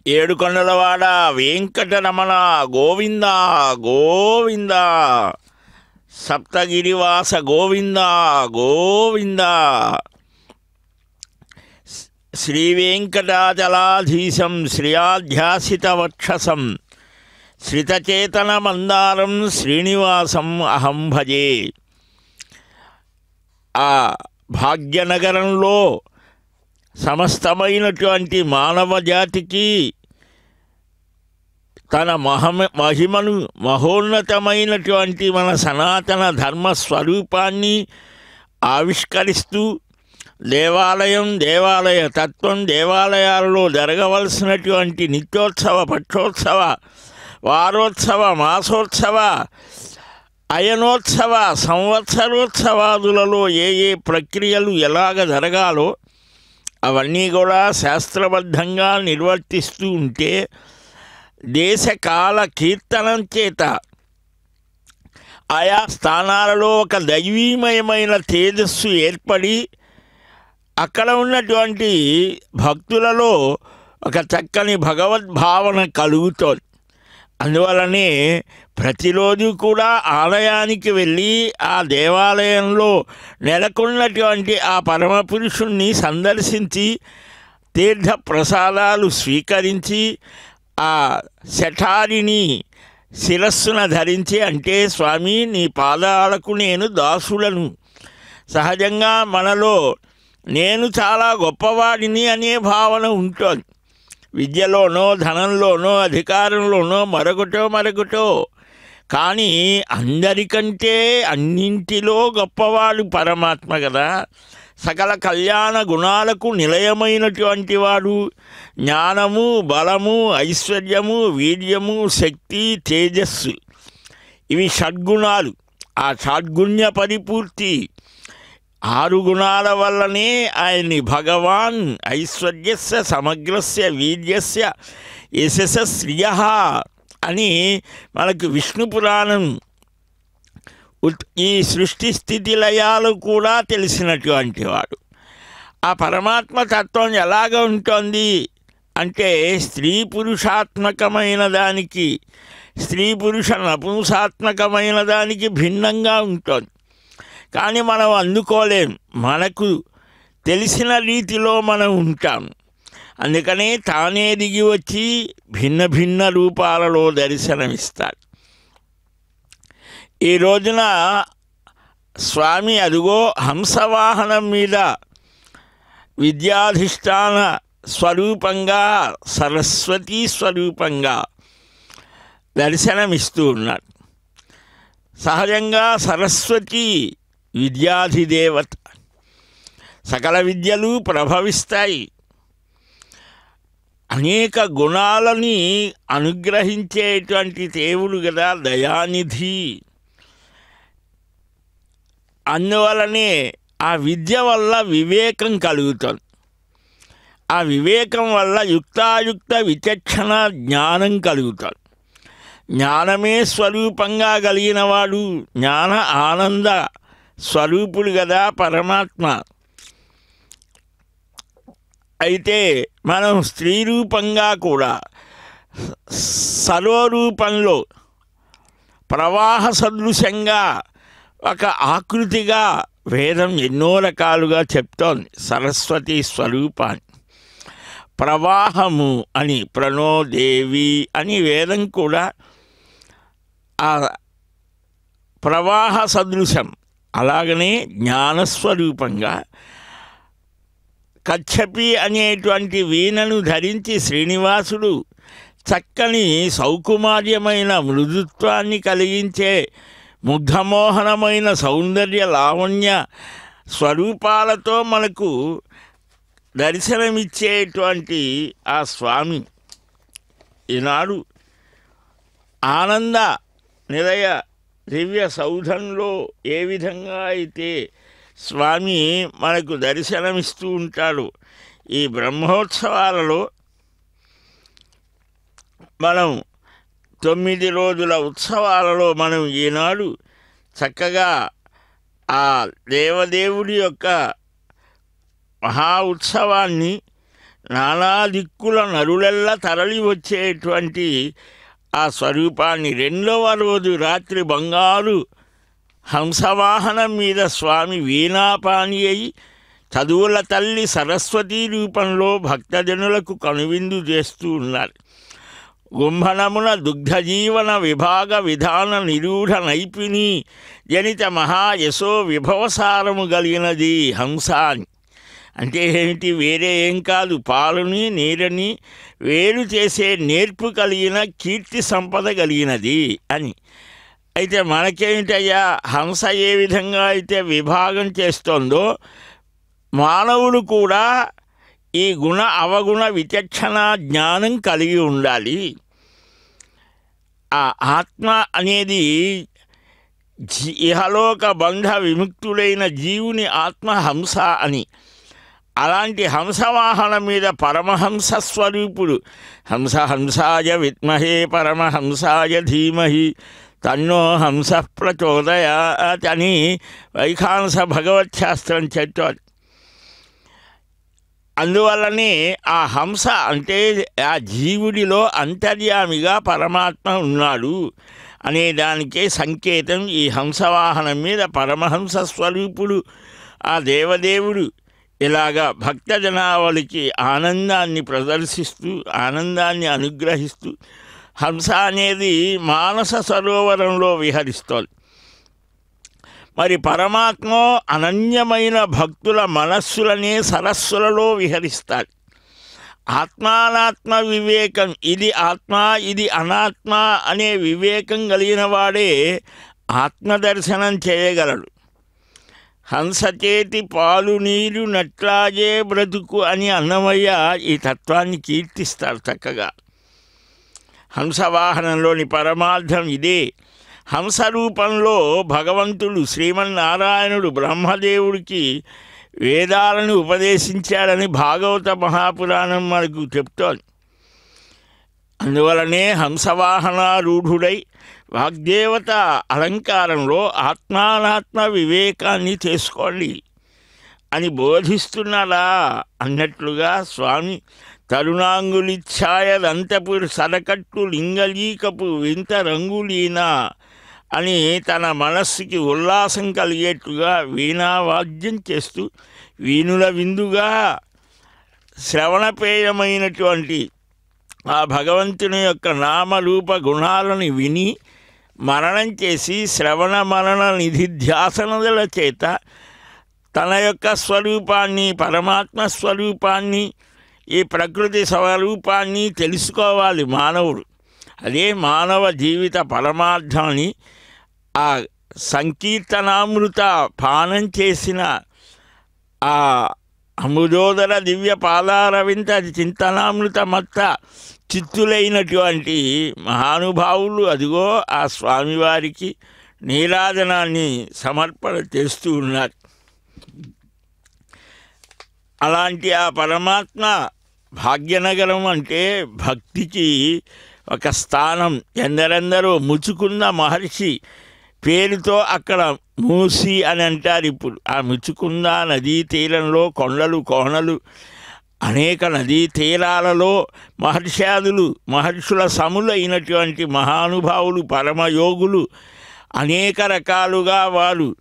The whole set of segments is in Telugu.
ఏడుకొండలవాడ వెంకటరమణ గోవింద గోవింద, సప్తగిరివాస గోవింద గోవింద, శ్రీవేంకటాచలాధీశం శ్రియాధ్యాసితవక్షసం శ్రితచేతనమందారం శ్రీనివాసం అహం భజే. ఆ భాగ్యనగరంలో సమస్తమైనటువంటి మానవ జాతికి తన మహిమను, మహోన్నతమైనటువంటి మన సనాతన ధర్మస్వరూపాన్ని ఆవిష్కరిస్తూ దేవాలయ తత్వం, దేవాలయాల్లో జరగవలసినటువంటి నిత్యోత్సవ, పక్షోత్సవ, వారోత్సవ, మాసోత్సవ, అయనోత్సవ, సంవత్సరోత్సవాదులలో ఏ ఏ ప్రక్రియలు ఎలాగ జరగాలో అవన్నీ కూడా శాస్త్రబద్ధంగా నిర్వర్తిస్తూ ఉంటే దేశకాల కీర్తనం చేత ఆయా స్థానాలలో ఒక దైవీమయమైన తేజస్సు ఏర్పడి అక్కడ ఉన్నటువంటి భక్తులలో ఒక చక్కని భగవద్భావన కలుగుతోంది. అందువలనే ప్రతిరోజు కూడా ఆలయానికి వెళ్ళి ఆ దేవాలయంలో నెలకొన్నటువంటి ఆ పరమపురుషుణ్ణి సందర్శించి తీర్థ ప్రసాదాలు స్వీకరించి ఆ శఠారిని శిరస్సున ధరించి, అంటే స్వామి నీ పాదాలకు నేను దాసులను, సహజంగా మనలో నేను చాలా గొప్పవాడిని అనే భావన ఉంటుంది. విద్యలోనో, ధనంలోనో, అధికారంలోనో, మరొకటో, కానీ అందరికంటే అన్నింటిలో గొప్పవాడు పరమాత్మ కదా. సకల కళ్యాణ గుణాలకు నిలయమైనటువంటి వాడు. జ్ఞానము, బలము, ఐశ్వర్యము, వీర్యము, శక్తి, తేజస్సు, ఇవి షడ్గుణాలు. ఆ షడ్గుణ్య పరిపూర్తి 6 గుణాల వల్లనే ఆయన్ని భగవాన్ ఐశ్వర్యస్య సమగ్రస్య వీర్యస్య యశస శ్రియః అని మనకు విష్ణు పురాణం ఈ సృష్టి స్థితి లయాలు కూడా తెలిసినటువంటి వాడు. ఆ పరమాత్మ తత్వం ఎలాగ ఉంటుంది అంటే స్త్రీ పురుషాత్మకమైన దానికి, స్త్రీ పురుష నపుంసాత్మకమైన దానికి భిన్నంగా ఉంటుంది. కానీ మనం అందుకోలేం, మనకు తెలిసిన రీతిలో మనం ఉంటాం. అందుకనే తానే దిగి వచ్చి భిన్న భిన్న రూపాలలో దర్శనమిస్తాడు. ఈ రోజున స్వామి అదుగో హంసవాహనం మీద విద్యాధిష్టాన స్వరూపంగా, సరస్వతీ స్వరూపంగా దర్శనమిస్తూ ఉన్నాడు. సహజంగా సరస్వతి విద్యాధిదేవత, సకల విద్యలు ప్రభవిస్తాయి. అనేక గుణాలని అనుగ్రహించేటువంటి దేవుడు కదా దయానిధి. అందువలనే ఆ విద్య వల్ల వివేకం కలుగుతుంది. ఆ వివేకం వల్ల యుక్తాయుక్త విచక్షణ జ్ఞానం కలుగుతుంది. జ్ఞానమే స్వరూపంగా కలిగిన వాడు, జ్ఞాన ఆనంద స్వరూపుడు కదా పరమాత్మ. అయితే మనం స్త్రీ రూపంగా కూడా సర్వరూపంలో ప్రవాహ సదృశంగా ఒక ఆకృతిగా వేదం ఎన్నో రకాలుగా చెప్తోంది సరస్వతి స్వరూపాన్ని. ప్రవాహము అని, ప్రణోదేవి అని వేదం కూడా ఆ ప్రవాహ సదృశం. అలాగనే జ్ఞానస్వరూపంగా కచ్చపి అనేటువంటి వీణను ధరించి శ్రీనివాసుడు చక్కని సౌకుమార్యమైన మృదుత్వాన్ని కలిగించే ముగ్ధమోహనమైన సౌందర్య లావణ్య స్వరూపాలతో మనకు దర్శనమిచ్చేటువంటి ఆ స్వామి ఈనాడు ఆనంద నిలయ దివ్య సౌధంలో ఏ విధంగా అయితే స్వామి మనకు దర్శనమిస్తూ ఉంటాడు. ఈ బ్రహ్మోత్సవాలలో మనం 9 రోజుల ఉత్సవాలలో మనం ఈనాడు చక్కగా ఆ దేవదేవుడి యొక్క మహా ఉత్సవాన్ని నానా దిక్కుల నరులెల్లా తరలి వచ్చేటువంటి ఆ స్వరూపాన్ని రెండవ రోజు రాత్రి బంగారు హంసవాహనం మీద స్వామి వీణాపాణి అయి చదువుల తల్లి సరస్వతీ రూపంలో భక్తజనులకు కనువిందు చేస్తూ ఉన్నారు. గుంభనమున దుగ్ధజీవన విభాగ విధాన నిరూఢ నైపుణి జనిత మహాయశో విభవసారము కలిగినది హంస అని. అంటే ఏమిటి? వేరే ఏం కాదు, పాలని నీరని వేరు చేసే నేర్పు కలిగిన కీర్తి సంపద కలిగినది అని. అయితే మనకేమిటయ్యా, హంస ఏ విధంగా అయితే విభాగం చేస్తోందో మానవుడు కూడా ఈ గుణ అవగుణ విచక్షణ జ్ఞానం కలిగి ఉండాలి. ఆ ఆత్మ అనేది ఇహలోక బంధ విముక్తుడైన జీవుని ఆత్మ హంస అని. అలాంటి హంసవాహనం మీద పరమహంస స్వరూపుడు హంస హంసాయ విద్మహే పరమహంసాయ ధీమహి తన్నో హంస ప్రచోదయాత్ అని వైఖానస భగవత్ శాస్త్రం చెప్తారు. అందువల్లనే ఆ హంస అంటే ఆ జీవుడిలో అంతర్యామిగా పరమాత్మ ఉన్నాడు అనే దానికే సంకేతం ఈ హంసవాహనం మీద పరమహంస స్వరూపుడు ఆ దేవదేవుడు ఇలాగా భక్తజనావళికి ఆనందాన్ని ప్రదర్శిస్తూ ఆనందాన్ని అనుగ్రహిస్తూ హంస అనేది మానస సరోవరంలో విహరిస్తోంది. మరి పరమాత్మ అనన్యమైన భక్తుల మనస్సులనే సరస్సులలో విహరిస్తాడు. ఆత్మానాత్మ వివేకం, ఇది ఆత్మ ఇది అనాత్మ అనే వివేకం కలిగిన వాడే ఆత్మదర్శనం చేయగలడు. హంస చేతి పాలు నీరు నట్లాగే బ్రతుకు అని అన్నమయ్య ఈ తత్వాన్ని కీర్తిస్తారు చక్కగా. హంసవాహనంలోని పరమార్థం ఇదే. హంస రూపంలో భగవంతుడు శ్రీమన్నారాయణుడు బ్రహ్మదేవుడికి వేదాలను ఉపదేశించాడని భాగవత మహాపురాణం మనకు చెప్తోంది. అందువలనే హంసవాహనారూఢుడై వాగ్దేవత అలంకారంలో ఆత్మానాత్మ వివేకాన్ని చేసుకోండి అని బోధిస్తున్నాడా అన్నట్లుగా స్వామి తరుణాంగులిఛాయదంతపు సరకట్టు లింగలీకపు వింత రంగులీనా అని తన మనస్సుకి ఉల్లాసం కలిగేట్టుగా వీణావాద్యం చేస్తూ వీణుల విందుగా శ్రవణపేయమైనటువంటి ఆ భగవంతుని యొక్క నామరూప గుణాలను విని మననం చేసి శ్రవణ మనన నిధిధ్యాసనల చేత తన యొక్క స్వరూపాన్ని పరమాత్మ స్వరూపాన్ని ఈ ప్రకృతి స్వరూపాన్ని తెలుసుకోవాలి మానవుడు. అదే మానవ జీవిత పరమార్థాన్ని ఆ సంకీర్తనామృత పానం చేసిన ఆ అముదోదర దివ్య పాదారవింద చింతనామృత మత్త చిత్తులైనటువంటి మహానుభావులు అదిగో ఆ స్వామివారికి నీరాజనాన్ని సమర్పణ చేస్తూ ఉన్నారు. అలాంటి ఆ పరమాత్మ భాగ్యనగరం అంటే భక్తికి ఒక స్థానం. ఎందరెందరో ముచుకుంద మహర్షి పేరుతో అక్కడ మూసి అని అంటారు. ఇప్పుడు ఆ ముచుకుంద నదీ తీరంలో కొండలు కోణలు అనేక నదీ తీరాలలో మహర్షుల సములైనటువంటి మహానుభావులు పరమయోగులు అనేక రకాలుగా వారు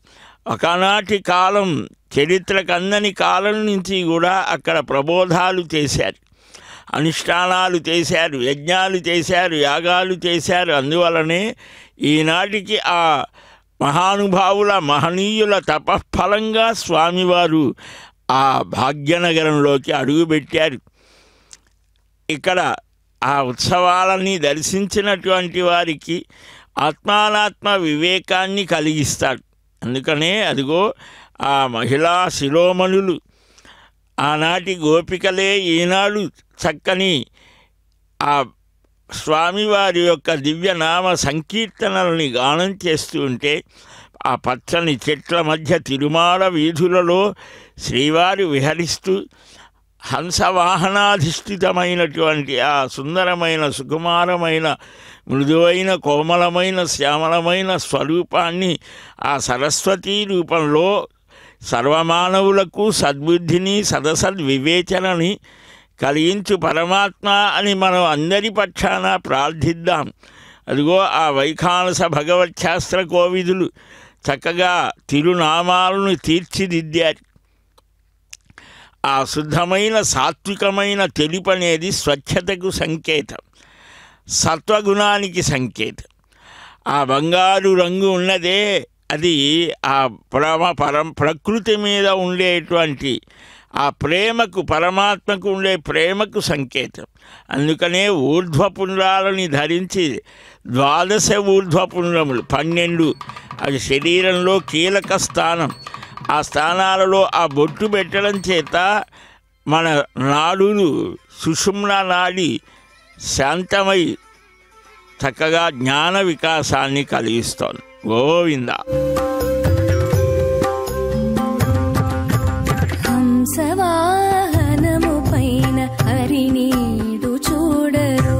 ఒకనాటి కాలం చరిత్రకందని కాలం నుంచి కూడా అక్కడ ప్రబోధాలు చేశారు, అనుష్ఠానాలు చేశారు, యజ్ఞాలు చేశారు, యాగాలు చేశారు. అందువలనే ఈనాటికి ఆ మహానుభావుల మహనీయుల తపఫలంగా స్వామివారు ఆ భాగ్యనగరంలోకి అడుగుపెట్టారు. ఇక్కడ ఆ ఉత్సవాలని దర్శించినటువంటి వారికి ఆత్మానాత్మ వివేకాన్ని కలిగిస్తాడు. అందుకనే అదిగో ఆ మహిళా శిరోమణులు ఆనాటి గోపికలే ఈనాడు చక్కని ఆ స్వామివారి యొక్క దివ్యనామ సంకీర్తనల్ని గానం చేస్తూ ఉంటే ఆ పచ్చని చెట్ల మధ్య తిరుమాల వీధులలో శ్రీవారు విహరిస్తూ హంసవాహనాధిష్ఠితమైనటువంటి ఆ సుందరమైన సుకుమారమైన మృదువైన కోమలమైన శ్యామలమైన స్వరూపాన్ని ఆ సరస్వతీ రూపంలో సర్వమానవులకు సద్బుద్ధిని సదసద్వివేచనని కలిగించు పరమాత్మ అని మనం అందరి పక్షాన ప్రార్థిద్దాం. అదిగో ఆ వైఖానస భగవచ్ఛాస్త్ర కోవిదులు చక్కగా తిరునామాలను తీర్చిదిద్దారు. ఆ శుద్ధమైన సాత్వికమైన తెలుపు అనేది స్వచ్ఛతకు సంకేతం, సత్వగుణానికి సంకేతం. ఆ బంగారు రంగు ఉన్నదే అది ఆ ప్రకృతి మీద ఉండేటువంటి ఆ ప్రేమకు, పరమాత్మకు ఉండే ప్రేమకు సంకేతం. అందుకనే ఊర్ధ్వపుండ్రాలని ధరించి 12 ఊర్ధ్వపుండ్రములు 12 అది శరీరంలో కీలక స్థానం. ఆ స్థానాలలో ఆ బొట్టు పెట్టడం చేత మన నాడులు సుషుమ్నా నాడి శాంతమై చక్కగా జ్ఞాన వికాసాన్ని కలిగిస్తోంది. గోవింద. హంసవాహనము పైన హరినీడు చూడరు,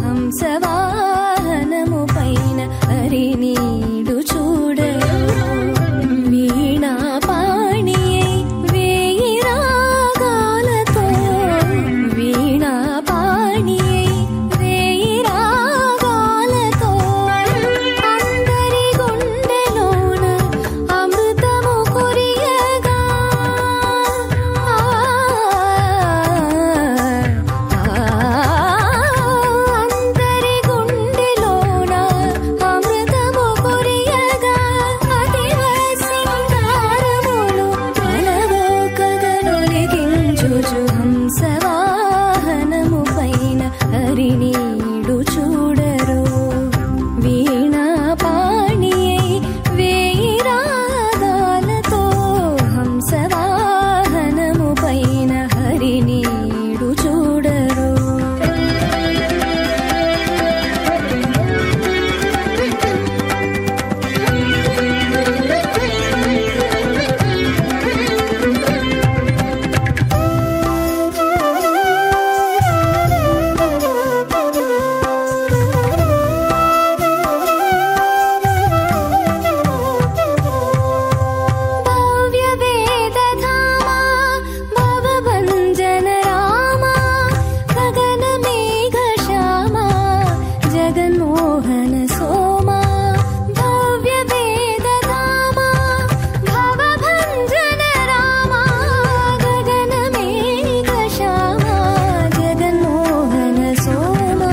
హంసవాహనము పైన హరినీడు చూడరు. వీణా పాణియై వేయి రాగాలతో, వీణా పాణియై వేయి రాగాలతో అందరి గుండెలోన అమృతము కురియగా, అందరి గుండెలోన అమృతము కురియగా, అతివ సింగారములు అలవో కదలొలిగించుచు హంసవాహనము పైన హరినీడు చూడరు. వీణా పాణియై వేయి రాగాలతో హంసవాహనము పైన హరినీడు చూడరు. భవ్య వేదధామా భవభంజన రామా గగన మేఘ శ్యామా జగన్మోహన సోమా. భవ్య వేదధామా భవభంజన రామా గగన మేఘ శ్యామా జగన్మోహన సోమా.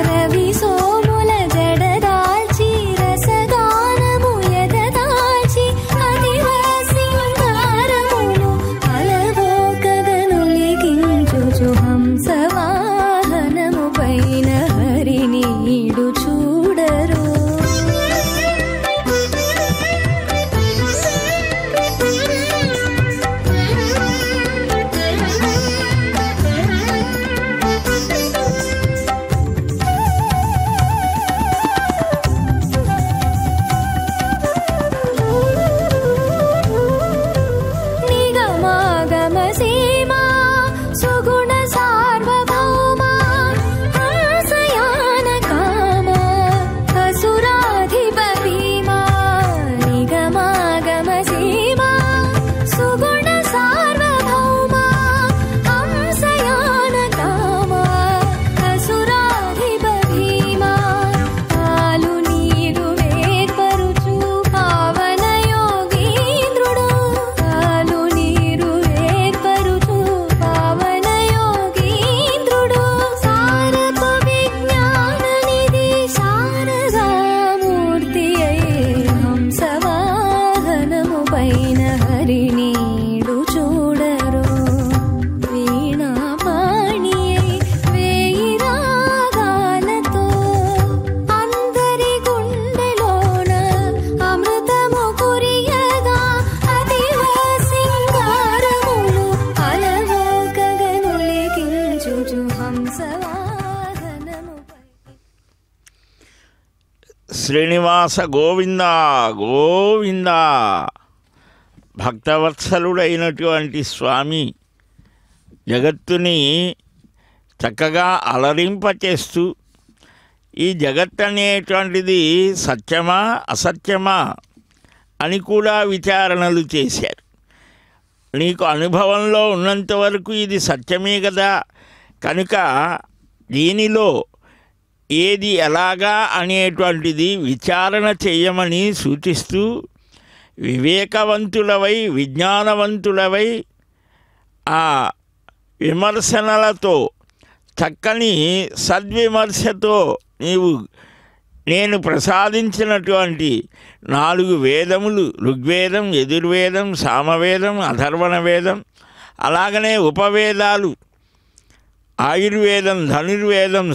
రవి సోముల జడదాల్చి రసగానము ఎదదాల్చి అతివ సింగారములు అలవో కదలొలిగించుచు హంసవాహనము పైన హరినీడు చూడరు. నిగమాగమ సీమా సుగుణ సార్వభౌమా ఆశయాన కామా అసురాధిప భీమా. నిగమాగమ సీమా సుగుణ సార్వభౌమా హంసయాన కామా అసురాధిప భీమా. పాలు నీరు వేర్పరుచు పావన యోగీంద్రుడు, పాలు నీరు వేర్పరుచు పావన యోగీంద్రుడు. సారపు విజ్ఞాన నిధి శారదామూర్తి అయి హంసవాహనము పైన హరినీడు చూడరు. వీణా పాణియై వేయి రాగాలతో అందరి గుండెలోన అమృతము కురియగా, అతివ సింగారములు అలవో గగనొలిగించుచు హంసవాహనము పైన. శ్రీనివాస గోవింద గోవింద. భక్తవత్సలుడైనటువంటి స్వామి జగత్తుని చక్కగా అలరింపచేస్తూ ఈ జగత్ అనేటువంటిది సత్యమా అసత్యమా అని కూడా విచారణలు చేశారు. నీకు అనుభవంలో ఉన్నంత వరకు ఇది సత్యమే కదా. కనుక దీనిలో ఏది ఎలాగా అనేటువంటిది విచారణ చేయమని సూచిస్తూ వివేకవంతులవై విజ్ఞానవంతులవై ఆ విమర్శనలతో చక్కని సద్విమర్శతో నేను ప్రసాదించినటువంటి 4 వేదములు ఋగ్వేదం, యజుర్వేదం, సామవేదం, అథర్వణ వేదం, అలాగనే ఉపవేదాలు ఆయుర్వేదం, ధనుర్వేదం,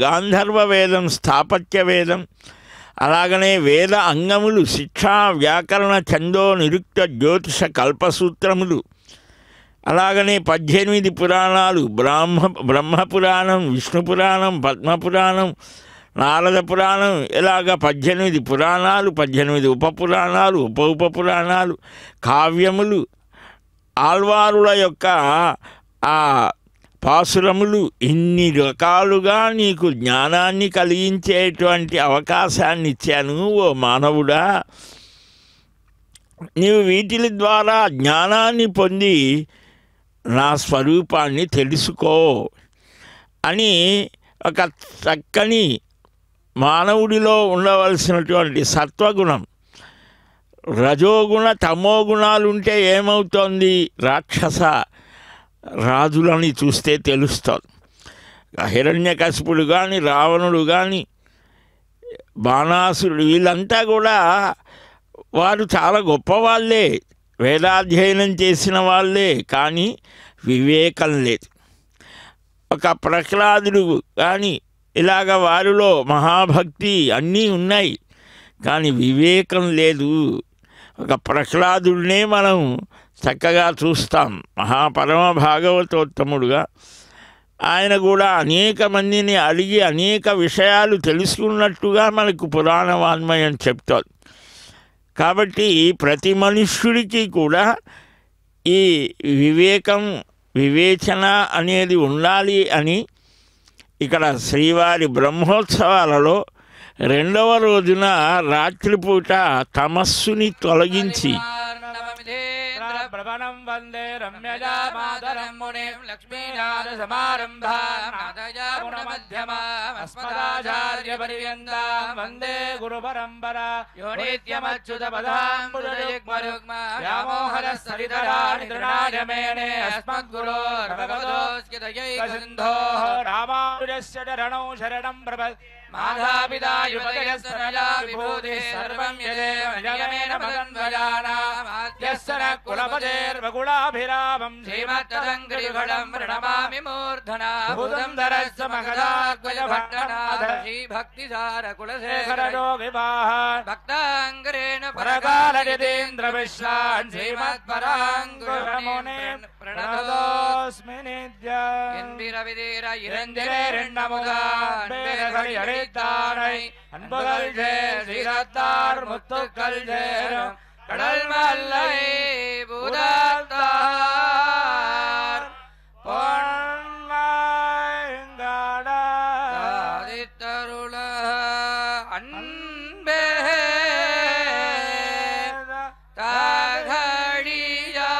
గాంధర్వ వేదం, స్థాపత్య వేదం, అలాగనే వేద అంగములు శిక్షా, వ్యాకరణ, ఛందో, నిరుక్త, జ్యోతిష, కల్పసూత్రములు, అలాగనే 18 పురాణాలు బ్రహ్మపురాణం, విష్ణు పురాణం, పద్మపురాణం, నారద పురాణం, ఇలాగ 18 పురాణాలు, 18 ఉపపురాణాలు, ఉపపురాణాలు, కావ్యములు, ఆళ్వారుల యొక్క ఆ పాసురములు, ఇన్ని రకాలుగా నీకు జ్ఞానాన్ని కలిగించేటువంటి అవకాశాన్ని ఇచ్చాను ఓ మానవుడా. నీవు వీటి ద్వారా జ్ఞానాన్ని పొంది నా స్వరూపాన్ని తెలుసుకో అని ఒక చక్కని మానవుడిలో ఉండవలసినటువంటి సత్వగుణం, రజోగుణ తమోగుణాలుంటే ఏమవుతోంది? రాక్షస రాజులని చూస్తే తెలుస్తుంది. హిరణ్యకశిపుడు కానీ, రావణుడు కానీ, బాణాసురుడు, వీళ్ళంతా కూడా వారు చాలా గొప్పవాళ్ళే, వేదాధ్యయనం చేసిన వాళ్ళే, కానీ వివేకం లేదు. ఒక ప్రహ్లాదుడు కానీ ఇలాగ వారిలో మహాభక్తి అన్నీ ఉన్నాయి, కానీ వివేకం లేదు. ఒక ప్రహ్లాదుడినే మనం చక్కగా చూస్తాం, మహాపరమ భాగవతోత్తముడుగా. ఆయన కూడా అనేక మందిని అడిగి అనేక విషయాలు తెలుసుకున్నట్టుగా మనకు పురాణ వాన్మయం చెప్తోంది. కాబట్టి ప్రతి మనుష్యుడికి కూడా ఈ వివేకం, వివేచన అనేది ఉండాలి అని ఇక్కడ శ్రీవారి బ్రహ్మోత్సవాలలో 2వ రోజున రాత్రిపూట తమస్సుని తొలగించి ప్రవణం వందే రమ్యజా మాతరం మునిం లక్ష్మీనాథ సమారంభాం నాథజామున మధ్యమాం అస్మదాచార్య పర్యంతం వందే గురు పరంపరా యో నిత్యమచ్యుత పదాంబుజయుగ్మరుగ్మ వ్యామోహర సరితరాని తృణాయ మేనే అస్మద్గురోర్ భగవతోస్య దయైక సింధోః రామానుజస్య చరణౌ శరణం ప్రపద్యే మాధాపితాయుపదయస్తనయా విభూతిః సర్వం యదేవ యమేన భగన్వయానామాద్యస్సన కులపదేర్వకులాభిరామం శ్రీమత్తదంకరిఫలం ప్రణమామి మూర్ధనా భూతం ధరస్వ మహదాగ్వయ భట్టనాథ శ్రీభక్తిసార కులశేఖర యోగివాహ భక్తాంగరేణ పరకాలయతేంద్ర విశ్వాన్ శ్రీమత్పరాంగురమునే ప్రణతోస్మి నిత్యం ఎన్విరవిదేర ఇరంజరేణముగాన్ వేరగళి அழைத்தானை அன்புகள் சீரத்தார் முத்துக்கள் சேரும் கடல் மல்லை பூதத்தார் பொன்மாய்ந்தருள அன்பே தகடியா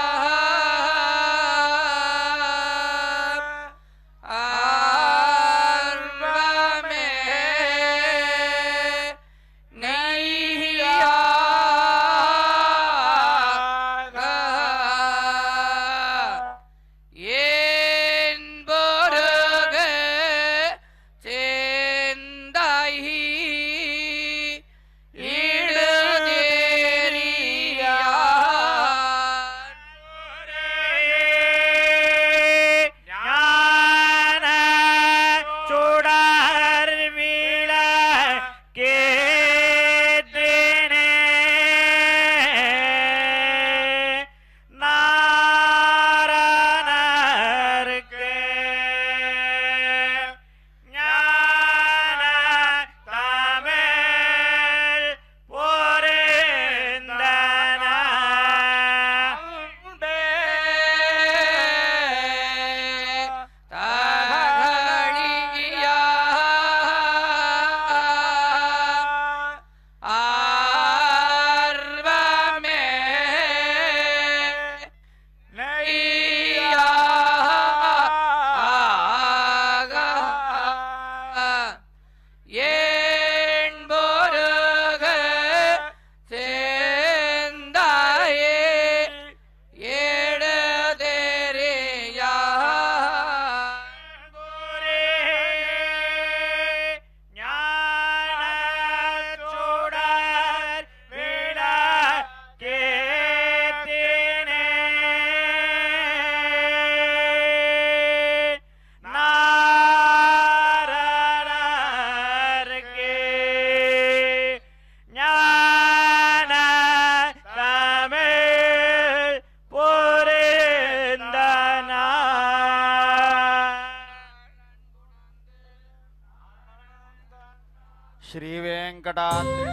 శ్రీ వెంకటాద్రి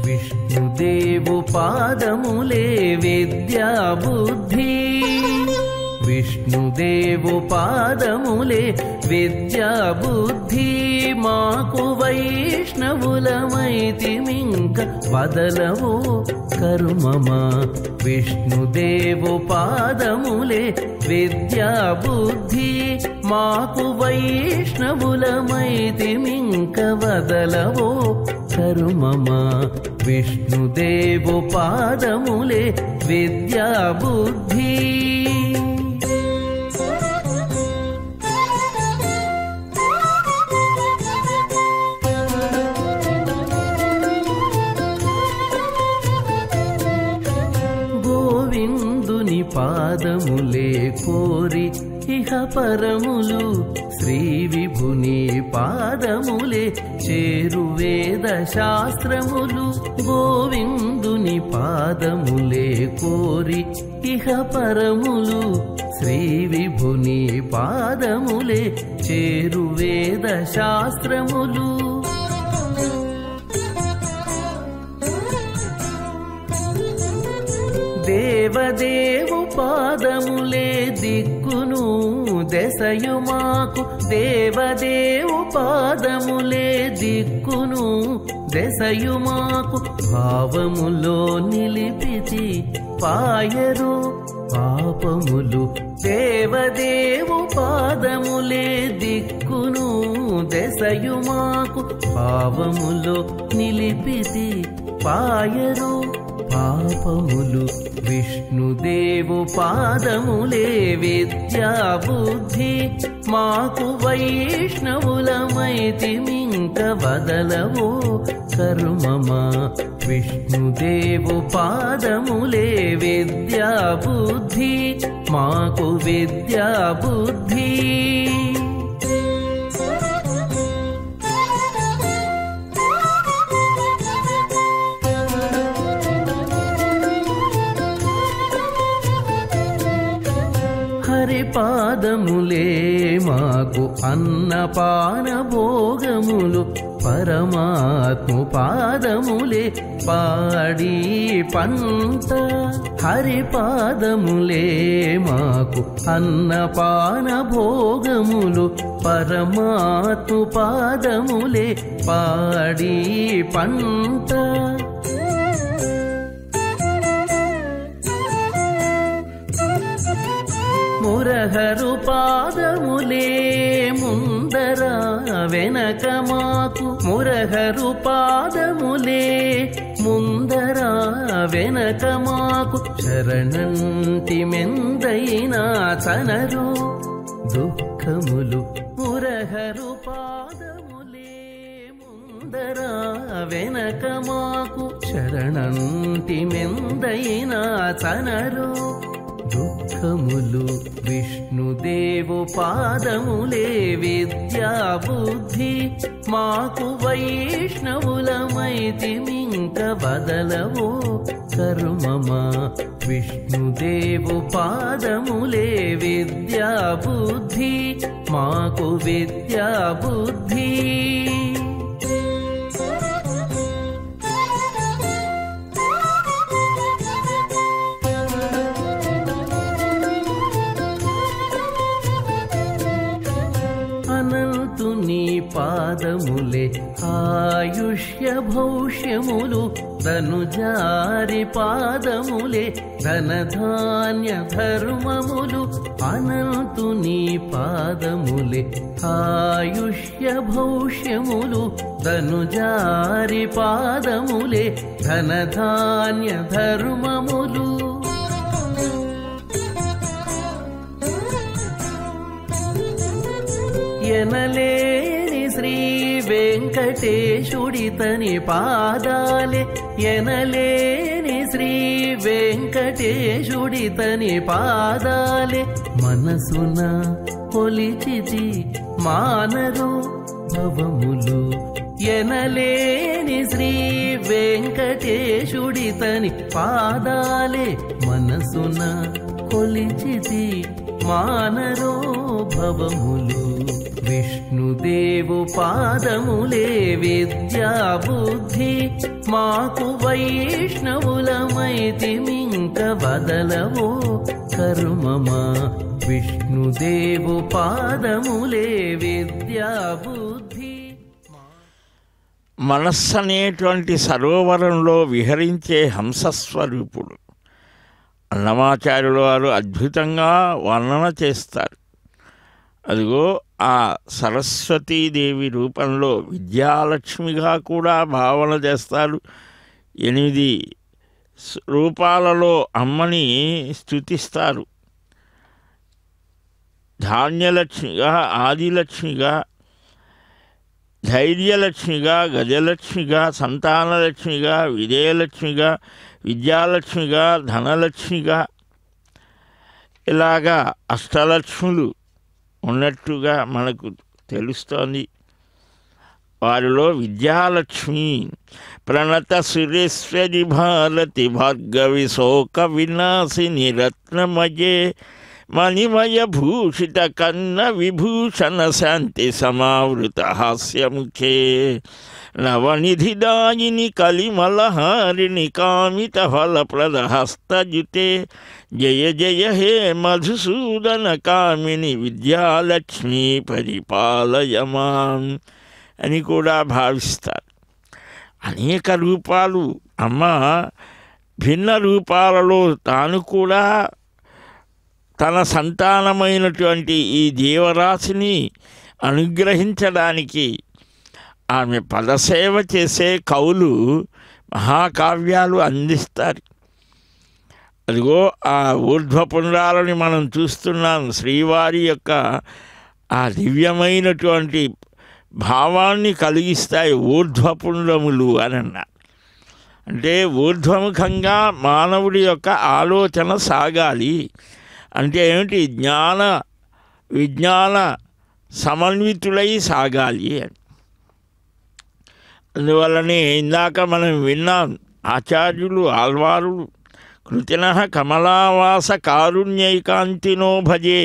విష్ణుదేవు పాదములే విద్యా బుద్ధి విష్ణుదేవు పాదములే విద్యా బుద్ధి మాకు వైష్ణవులమైతిమింక వదలవో కర్మమా విష్ణుదేవు పాదములే విద్యా బుద్ధి మాకు వైష్ణవులమైతిమింక వదలవో కర్మమా విష్ణుదేవు పాదములే విద్యా బుద్ధి గోవిందుని పాదములే కోరి ఇహ పరములు శ్రీ విభుని పాదములే చేరు వేద శాస్త్రములు గోవిందుని పాదములే కోరి ఇహ పరములు శ్రీ విభుని పాదములే చేరు వేద శాస్త్రములు దేవదేవు పాదములే దిక్కును దశయు మాకు దేవదేవు పాదములే దిక్కును దశయు మాకు భావములో నిలిపితి పాయరు పాపములు దేవదేవు పాదములే దిక్కును దశయు మాకు భావములో నిలిపితి పాయరు పాపములు విష్ణుదేవు పాదములే విద్యా బుద్ధి మాకు వైష్ణవులమైతిమింక వదలవో కర్మమా విష్ణుదేవు పాదములే విద్యా బుద్ధి మాకు విద్యా బుద్ధి పాదములే మాకు అన్నపాన భోగములు పరమాత్మ పాదములే పాడి పంట హరి పాదములే మాకు అన్నపాన భోగములు పరమాత్మ పాదములే పాడి పంట మురహరు పాదములే ముందర వెనక మాకు మురహరు పాదములే ముందర వెనక మాకు శరణంటి మెందైనా చనరు దుఃఖములు మురహరు పాదములే ముందర వెనక మాకు శరణంటి మెందైనా చనరు దుఃఖములు విష్ణుదేవు పాదములే విద్యా బుద్ధి మాకు వైష్ణవులమైతిమింక వదలవో కర్మమా విష్ణుదేవు పాదములే విద్యా బుద్ధి మాకు విద్యా బుద్ధి అనంతుని పాదములే ఆయుష్య భౌష్యములు ధనుజారి పాదములే ధనధాన్య ధర్మములు అనంతుని పాదములే ఆయుష్య భౌష్యములు ధనుజారి పాదములే ధనధాన్య ధర్మములు ఎనలేని శ్రీ వెంకటేశుడితని పాదాలే ఎనలేని శ్రీ వెంకటేశుడితని పాదాలే మనసున కొలిచితి మానరు భవములు ఎనలేని శ్రీ వెంకటేశుడితని పాదాలే మనసున కొలిచితి మానరో భవములు విష్ణుదేవు పాదములే విద్యా బుద్ధి మాకు వైష్ణవులమైతిమింక వదలవో కర్మమా విష్ణుదేవు పాదములే విద్యా బుద్ధి. మనస్సు అనేటువంటి సరోవరంలో విహరించే హంసస్వరూపుడు అన్నమాచార్యుల వారు అద్భుతంగా వర్ణన చేస్తారు. అదిగో ఆ సరస్వతీదేవి రూపంలో విద్యాలక్ష్మిగా కూడా భావన చేస్తారు. 8 రూపాలలో అమ్మని స్తుతిస్తారు. ధాన్యలక్ష్మిగా, ఆదిలక్ష్మిగా, ధైర్యలక్ష్మిగా, గజలక్ష్మిగా, సంతానలక్ష్మిగా, విజయలక్ష్మిగా, విద్యాలక్ష్మిగా, ధనలక్ష్మిగా, ఇలాగా అష్టలక్ష్ములు ఉన్నట్టుగా మనకు తెలుస్తోంది. వారిలో విద్యాలక్ష్మి ప్రణత సురేశ్వరి భారతి భార్గవి శోక వినాశిని రత్నమయే మణిమయ భూషిత కన్న విభూషణ శాంతి సమావృత హాస్యముఖే నవనిధిదాయిని కలిమలహారిణి కామిత ఫలప్రద హస్తయుతే జయ జయ హే మధుసూదన కామిని విద్యాలక్ష్మి పరిపాలయమాం అని కూడా భావిస్తారు. అనేక రూపాలు అమ్మ భిన్న రూపాలలో తాను కూడా తన సంతానమైనటువంటి ఈ జీవరాశిని అనుగ్రహించడానికి ఆమె పదసేవ చేసే కవులు మహాకావ్యాలు అందిస్తారు. అదిగో ఆ ఊర్ధ్వపుండ్రాలని మనం చూస్తున్నాం. శ్రీవారి యొక్క ఆ దివ్యమైనటువంటి భావాన్ని కలిగిస్తాయి ఊర్ధ్వపుండ్రములు అని అన్నారు. అంటే ఊర్ధ్వముఖంగా మానవుడి యొక్క ఆలోచన సాగాలి అంటే ఏమిటి? జ్ఞాన విజ్ఞాన సమన్వితులై సాగాలి అని. అందువల్లనే ఇందాక మనం విన్నాం, ఆచార్యులు ఆళ్వారులు కృతినః కమలావాస కారుణ్యైకాంతినో భజే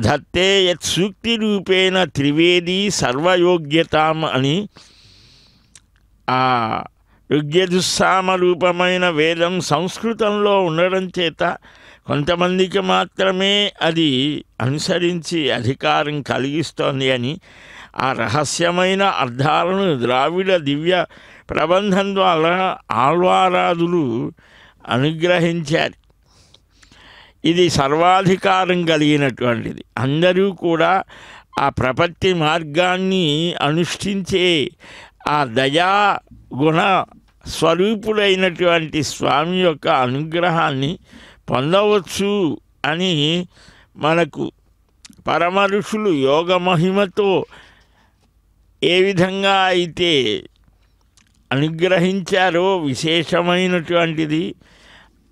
ధత్తే యత్ సూక్తి రూపేణ త్రివేదీ సర్వయోగ్యతాం అని ఆ ఋగ్యదుస్సామ రూపమైన వేదం సంస్కృతంలో ఉండడం చేత కొంతమందికి మాత్రమే అది అనుసరించి అధికారం కలిగిస్తోంది అని ఆ రహస్యమైన అర్థాలను ద్రావిడ దివ్య ప్రబంధం ద్వారా ఆళ్వారాదులు అనుగ్రహించారు. ఇది సర్వాధికారం కలిగినటువంటిది. అందరూ కూడా ఆ ప్రపత్తి మార్గాన్ని అనుష్ఠించే ఆ దయా గుణ స్వరూపుడైనటువంటి స్వామి యొక్క అనుగ్రహాన్ని పొందవచ్చు అని మనకు పరమ ఋషులు యోగ మహిమతో ఏ విధంగా అయితే అనుగ్రహించారో విశేషమైనటువంటిది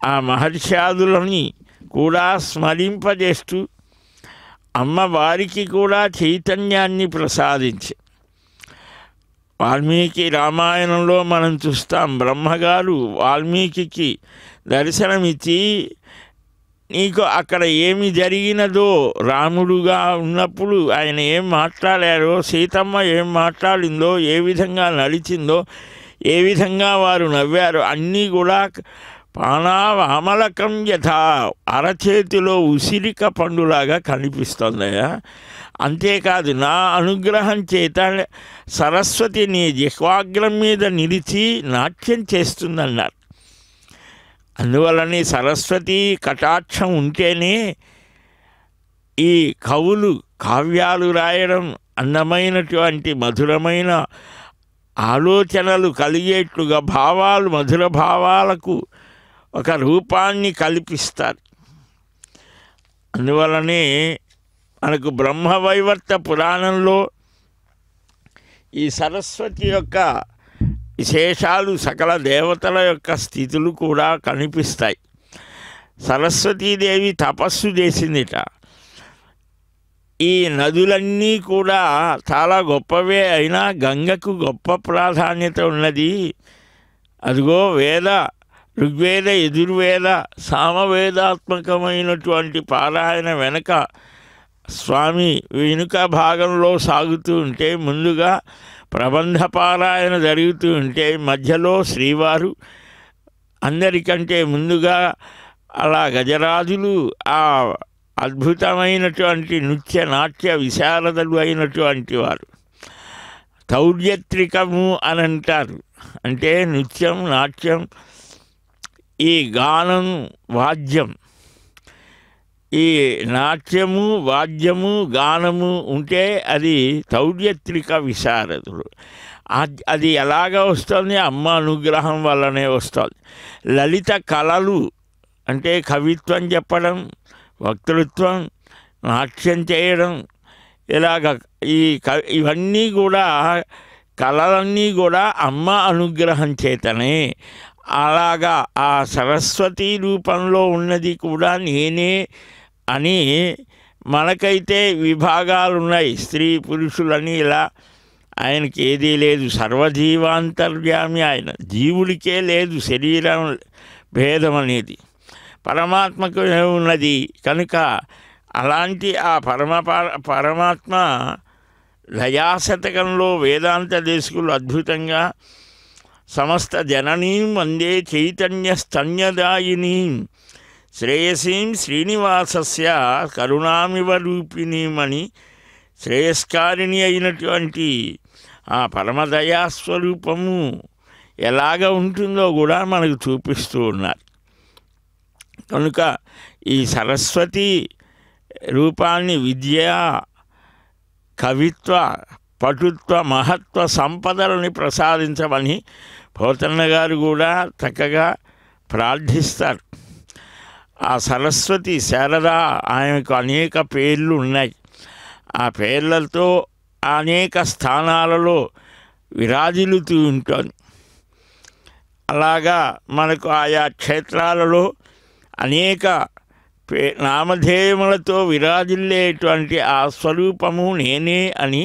ఆ మహర్షాదులని కూడా స్మరింపజేస్తూ అమ్మవారికి కూడా చైతన్యాన్ని ప్రసాదించి వాల్మీకి రామాయణంలో మనం చూస్తాం. బ్రహ్మగారు వాల్మీకి దర్శనమిచ్చి నీకు అక్కడ ఏమి జరిగినదో రాముడుగా ఉన్నప్పుడు ఆయన ఏం మాట్లాడారో, సీతమ్మ ఏం మాట్లాడిందో, ఏ విధంగా నడిచిందో, ఏ విధంగా వారు నవ్వారో అన్నీ కూడా పాణావామలకం యథా అరచేతిలో ఉసిరిక పండులాగా కనిపిస్తుందయా. అంతేకాదు నా అనుగ్రహం చేత సరస్వతి నీ జిహ్వాగ్రం మీద నిలిచి నాట్యం చేస్తుందన్నారు. అందువల్లనే సరస్వతి కటాక్షం ఉంటేనే ఈ కవులు కావ్యాలు రాయడం, అందమైనటువంటి మధురమైన ఆలోచనలు కలిగేట్లుగా భావాలు, మధుర భావాలకు ఒక రూపాన్ని కల్పిస్తారు. అందువలనే మనకు బ్రహ్మవైవర్త పురాణంలో ఈ సరస్వతి యొక్క విశేషాలు, సకల దేవతల యొక్క స్థితులు కూడా కనిపిస్తాయి. సరస్వతీదేవి తపస్సు చేసిందిట. ఈ నదులన్నీ కూడా చాలా గొప్పవే అయినా గంగకు గొప్ప ప్రాధాన్యత ఉన్నది. అదిగో ఋగ్వేద యజుర్వేద సామవేదాత్మకమైనటువంటి పారాయణ వెనక స్వామి వెనుక భాగంలో సాగుతూ ఉంటే, ముందుగా ప్రబంధ పారాయణ జరుగుతూ ఉంటే, మధ్యలో శ్రీవారు అందరికంటే ముందుగా అలా గజరాజులు ఆ అద్భుతమైనటువంటి నృత్య నాట్య విశారదలు అయినటువంటి వారు. తౌర్యత్రికము అని అంటారు. అంటే నృత్యం, నాట్యం, ఈ గానం, వాద్యం, ఈ నాట్యము, వాద్యము, గానము ఉంటే అది తౌర్యత్రిక విశారదులు. అది ఎలాగ వస్తుంది? అమ్మ అనుగ్రహం వల్లనే వస్తుంది. లలిత కళలు అంటే కవిత్వం చెప్పడం, వక్తృత్వం, నాట్యం చేయడం, ఇలాగ ఇవన్నీ కూడా కళలన్నీ కూడా అమ్మ అనుగ్రహం చేతనే. అలాగా ఆ సరస్వతి రూపంలో ఉన్నది కూడా నేనే అని మనకైతే విభాగాలు ఉన్నాయి, స్త్రీ పురుషులని. ఇలా ఆయనకి ఏదీ లేదు, సర్వజీవాంతర్యామి ఆయన. జీవుడికే లేదు శరీరం భేదం అనేది, పరమాత్మకు ఉన్నది కనుక. అలాంటి ఆ పరమాత్మ లయాశతకంలో వేదాంత దేశకులు అద్భుతంగా సమస్త జననీం వందే చైతన్య స్తన్యదాయినీం శ్రేయసీం శ్రీనివాసస్య కరుణామివ రూపిణీమని శ్రేయస్కారిణి అయినటువంటి ఆ పరమదయాస్వరూపము ఎలాగ ఉంటుందో కూడా మనకు చూపిస్తూ ఉన్నారు. కనుక ఈ సరస్వతి రూపాన్ని విద్య, కవిత్వ, పటుత్వ, మహత్వ సంపదలని ప్రసాదించమని పోతన్న గారు కూడా చక్కగా ప్రార్థిస్తారు. ఆ సరస్వతి శారద ఆయనకు అనేక పేర్లు ఉన్నాయి. ఆ పేర్లతో అనేక స్థానాలలో విరాజిల్లుతూ ఉంటుంది. అలాగా మనకు ఆయా క్షేత్రాలలో అనేక నామధేయములతో విరాజిల్లేటువంటి ఆ స్వరూపము నేనే అని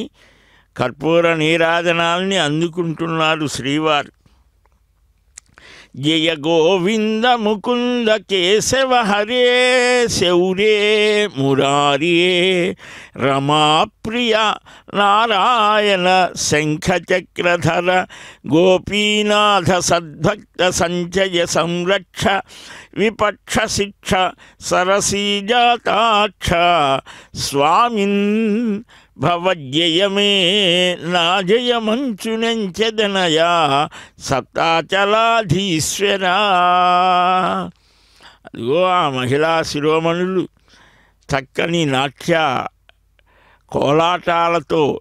కర్పూర నీరాజనాల్ని అందుకుంటున్నారు శ్రీవారు. జయ గోవింద ముకుంద కేశవ హరే శౌర్యే మురారియే రమాప్రియ నారాయణ శంఖచక్రధర గోపీనాథ సద్భక్త సంచయ సంరక్ష విపక్ష శిక్ష సరసీజాతాక్ష స్వామిన్ భవజయమే నా జయమంచునెంచెదనయా సప్తాచలాధీశ్వరా. అదిగో ఆ మహిళా శిరోమణులు చక్కని నాట్య కోలాటాలతో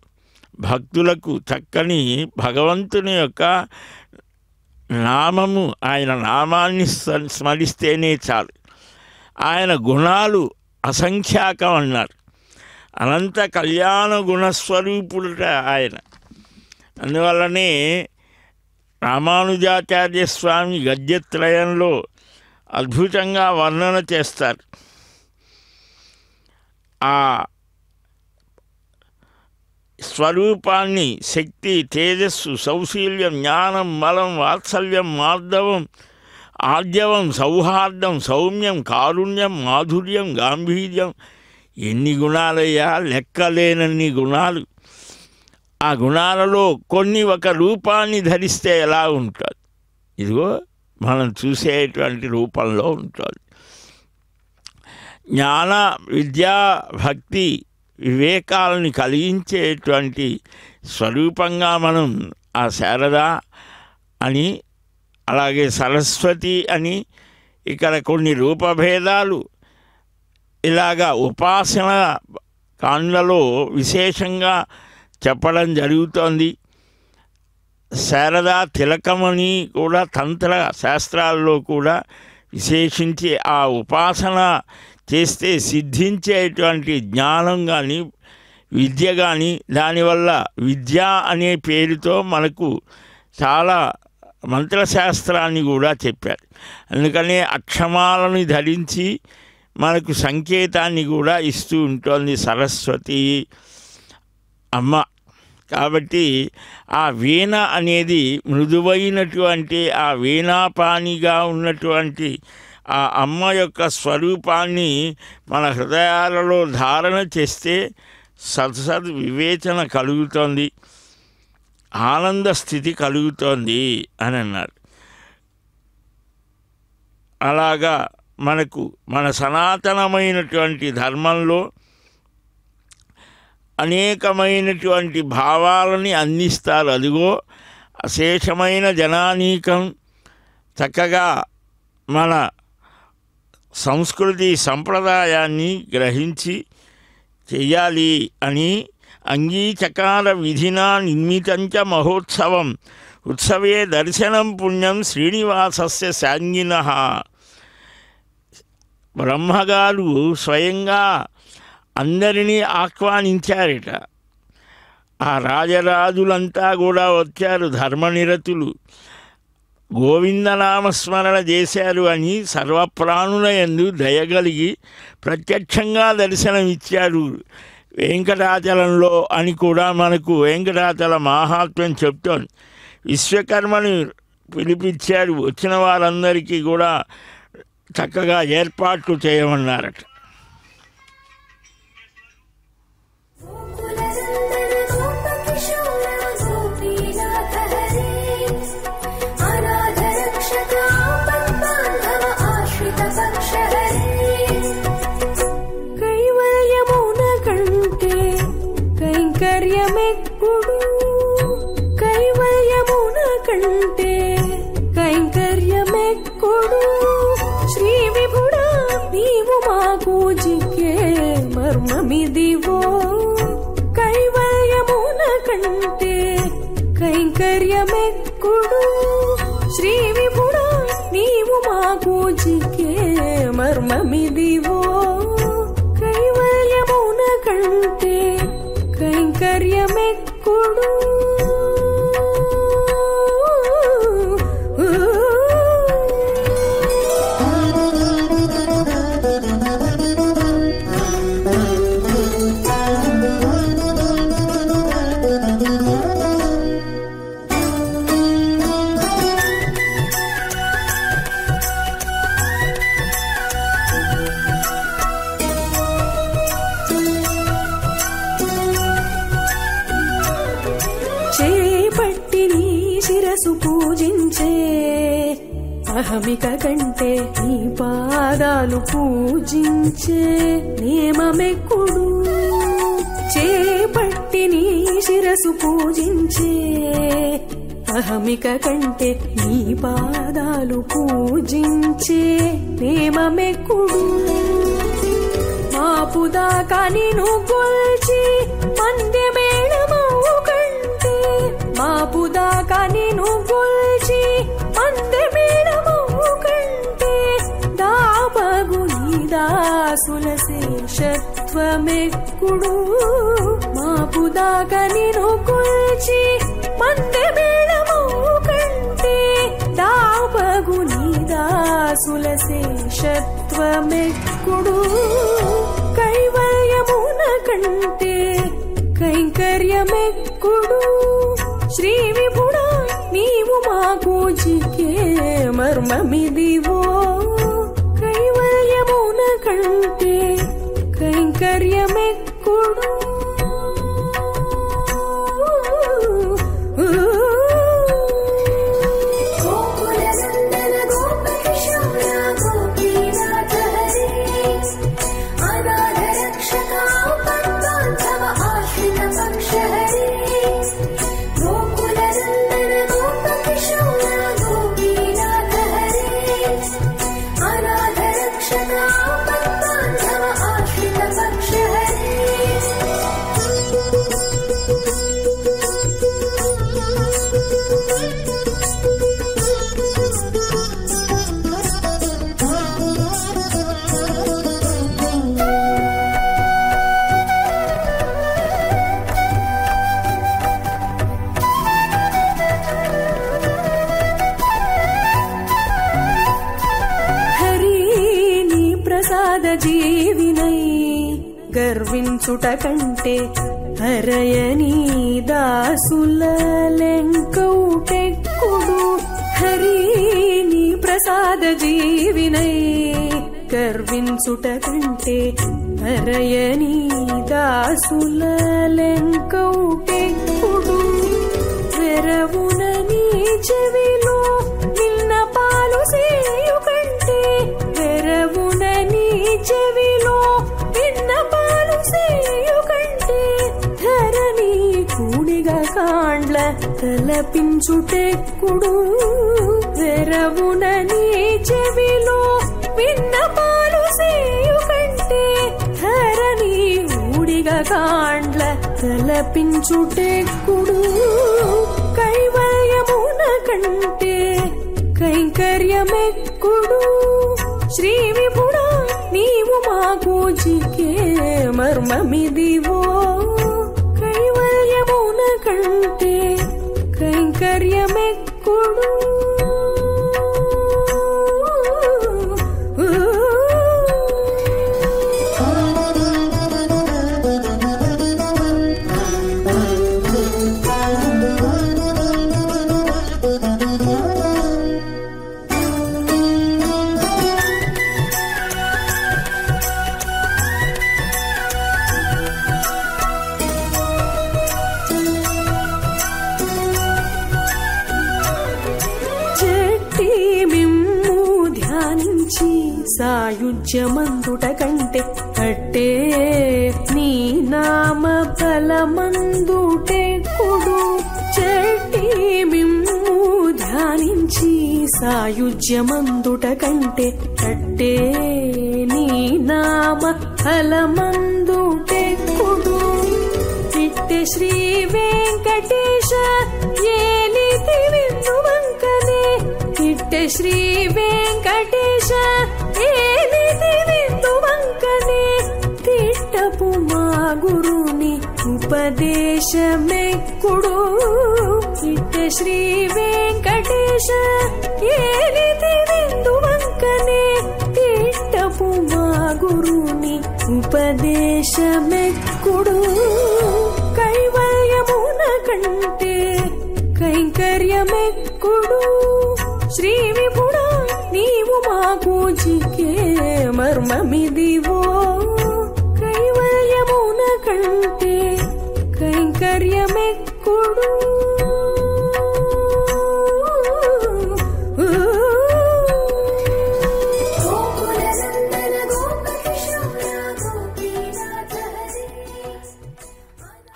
భక్తులకు చక్కని భగవంతుని యొక్క నామము, ఆయన నామాన్ని స్మరిస్తేనే చాలు. ఆయన గుణాలు అసంఖ్యాకం అన్నారు. అనంత కళ్యాణ గుణస్వరూపుడుట ఆయన. అందువల్లనే రామానుజాచార్య స్వామి గద్యత్రయంలో అద్భుతంగా వర్ణన చేస్తారు. ఆ స్వరూపాన్ని శక్తి, తేజస్సు, సౌశీల్యం, జ్ఞానం, బలం, వాత్సల్యం, మార్దవం, ఆర్జవం, సౌహార్దం, సౌమ్యం, కారుణ్యం, మాధుర్యం, గాంభీర్యం, ఎన్ని గుణాలయ్యా, లెక్కలేనన్ని గుణాలు. ఆ గుణాలలో కొన్ని ఒక రూపాన్ని ధరిస్తే ఎలా ఉంటుంది? ఇదిగో మనం చూసేటువంటి రూపంలో ఉంటుంది. జ్ఞాన, విద్యా, భక్తి, వివేకాలని కలిగించేటువంటి స్వరూపంగా మనం ఆ శారద అని, అలాగే సరస్వతి అని, ఇక్కడ కొన్ని రూపభేదాలు ఇలాగా ఉపాసన కాండలో విశేషంగా చెప్పడం జరుగుతోంది. శారదా తిలకమని కూడా తంత్ర శాస్త్రాల్లో కూడా విశేషించి ఆ ఉపాసన చేస్తే సిద్ధించేటువంటి జ్ఞానం కానీ, విద్య కానీ, దానివల్ల విద్య అనే పేరుతో మనకు చాలా మంత్రశాస్త్రాన్ని కూడా చెప్పారు. అందుకనే అక్షమాలను ధరించి మనకు సంకేతాన్ని కూడా ఇస్తూ ఉంటుంది సరస్వతి అమ్మ. కాబట్టి ఆ వీణ అనేది మృదువైనటువంటి ఆ వీణాపాణిగా ఉన్నటువంటి ఆ అమ్మ యొక్క స్వరూపాన్ని మన హృదయాలలో ధారణ చేస్తే సద్సద్ వివేచన కలుగుతోంది, ఆనంద స్థితి కలుగుతోంది అని అన్నారు. అలాగా మనకు మన సనాతనమైనటువంటి ధర్మంలో అనేకమైనటువంటి భావాలని అందిస్తారు. అదిగో అశేషమైన జనానీకం చక్కగా మన సంస్కృతి సంప్రదాయాన్ని గ్రహించి చెయ్యాలి అని అంగీచకార విధినా నిర్మితంచ మహోత్సవం ఉత్సవే దర్శనం పుణ్యం శ్రీనివాసస్య శాంగినః. బ్రహ్మగారు స్వయంగా అందరినీ ఆహ్వానించారట. ఆ రాజరాజులంతా కూడా వచ్చారు, ధర్మనిరతులు, గోవిందనామస్మరణ చేశారు అని సర్వప్రాణుల యందు దయగలిగి ప్రత్యక్షంగా దర్శనమిచ్చారు వెంకటాచలంలో అని కూడా మనకు వెంకటాచల మహాత్మ్యం చెప్తోంది. విశ్వకర్మని పిలిపించారు, వచ్చిన వారందరికీ కూడా చక్కగా ఏర్పాట్లు చేయమన్నారట. కైవల్యమున కంటే కైంకర్యమెక్కుడు శ్రీ విభుడా నీవు మాకు జిక్కే మర్మమిదివో. కైవల్యమున కంటే కైంకర్యమెక్కుడు శ్రీ విభుడా నీవు మాకు జిక్కే మర్మమిదివో. కైవల్యమున కంటే కైంకర్యమెక్కుడు పూజించే అహమిక కంటే నీ పాదాలు పూజించే నేమమెక్కుడు. చేపట్టి నీ శిరసు పూజించే అహమిక కంటే నీ పాదాలు పూజించే నేమమెక్కుడు. మాపుదాకా నిన్ను కొల్చి మంది మేళమవు కంటే మాపుదాకా నిన్ను కొల్చి మంది మేళమవు కంటే దాపగు నీ దాసుల శేషత్వమెక్కుడు. మాపుదాకా నిన్ను కొల్చి మంది మేళమవు కంటే దాపగు నీ దాసుల శేషత్వమెక్కుడు. కైవల్యమున కంటే కైంకర్యమెక్కుడు శ్రీ విభుడా నీవు మాకు జిక్కే మర్మమిదివో. కైవల్యమున కంటే కైంకర్యమెక్కుడు अनाथ रक्षका पद्मांधव आश्रित पक्ष हरे గర్వించుట కంటే హరయని దాసుల లెంకౌటెక్కుడు హరిని ప్రసాద జీవినై గర్వించుట కంటే హరయని దాసుల లెంకౌటెక్కుడు వెరవున నీ చెవిలో విన్నపాలు సేయు కంటే వెరవున నీ చెవిలో విన్నపాలు సేయు కంటే ధరణి కూడిగా కాండ్ల తలపించుటెక్కుడు వెరవున నీ చెవిలో విన్నపాలు సేయు కంటే ధరణి కూడిగా కాండ్ల తలపించుటెక్కుడు కైవల్యమున కంటే కైంకర్యమెక్కుడు శ్రీ విభుడా నీవు మాకు చిక్కే మర్మమిదివో కైవల్యమున కంటే కైంకర్యమెక్కుడు సాయుజ్యమందుట కంటే అట్టే నీ నామ బలమందుటెక్కుడు చెట్టి మిమ్ము ధ్యానించి సాయుజ్యమందుట కంటే అట్టే నీ నామ బలమందుటెక్కుడు చిట్టె శ్రీ వెంకటేశ ఏలితి విందువంకనే చిట్టె శ్రీ వెంకటేశ ఏలితి విందువంకనే తిట్టపు మా గురుని ఉపదేశమెక్కుడు చిట్టె శ్రీ వెంకటేశ ఏలితి విందువంకనే తిట్టపు మా గురుని ఉపదేశమెక్కుడు కైవల్యమున కంటే కైంకర్యమెక్కుడు శ్రీ విభుడా నీవు మాకు చిక్కే మర్మమిదివో కైవల్యమున కంటే కైంకర్యమెక్కుడు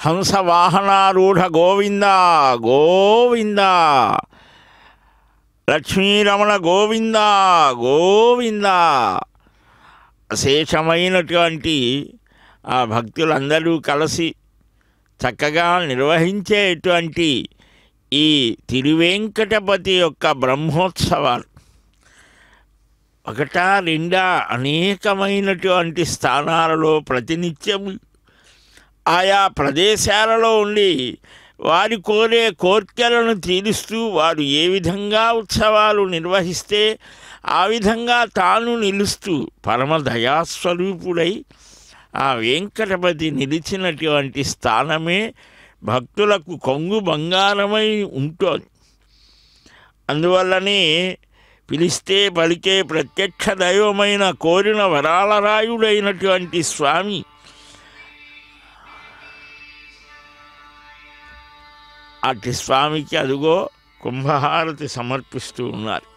హంసవాహనారూఢ గోవింద గోవింద లక్ష్మీరమణ గోవింద గోవింద అశేషమైనటువంటి ఆ భక్తులందరూ కలిసి చక్కగా నిర్వహించేటువంటి ఈ తిరువేంకటపతి యొక్క బ్రహ్మోత్సవాలు ఒకటా రెండా అనేకమైనటువంటి స్థానాలలో ప్రతినిత్యము ఆయా ప్రదేశాలలో ఉండి వారి కోరే కోర్కెలను తీరుస్తూ వారు ఏ విధంగా ఉత్సవాలు నిర్వహిస్తే ఆ విధంగా తాను నిలుస్తూ పరమ దయాస్వరూపుడై ఆ వెంకటపతి నిలిచినటువంటి స్థానమే భక్తులకు కొంగు బంగారమై ఉంటుంది. అందువల్లనే పిలిస్తే పలికే ప్రత్యక్ష దైవమైన కోరిన వరాలరాయుడైనటువంటి స్వామి అట్టి స్వామికి అదుగో కుంభహారతి సమర్పిస్తూ ఉన్నారు.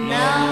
నా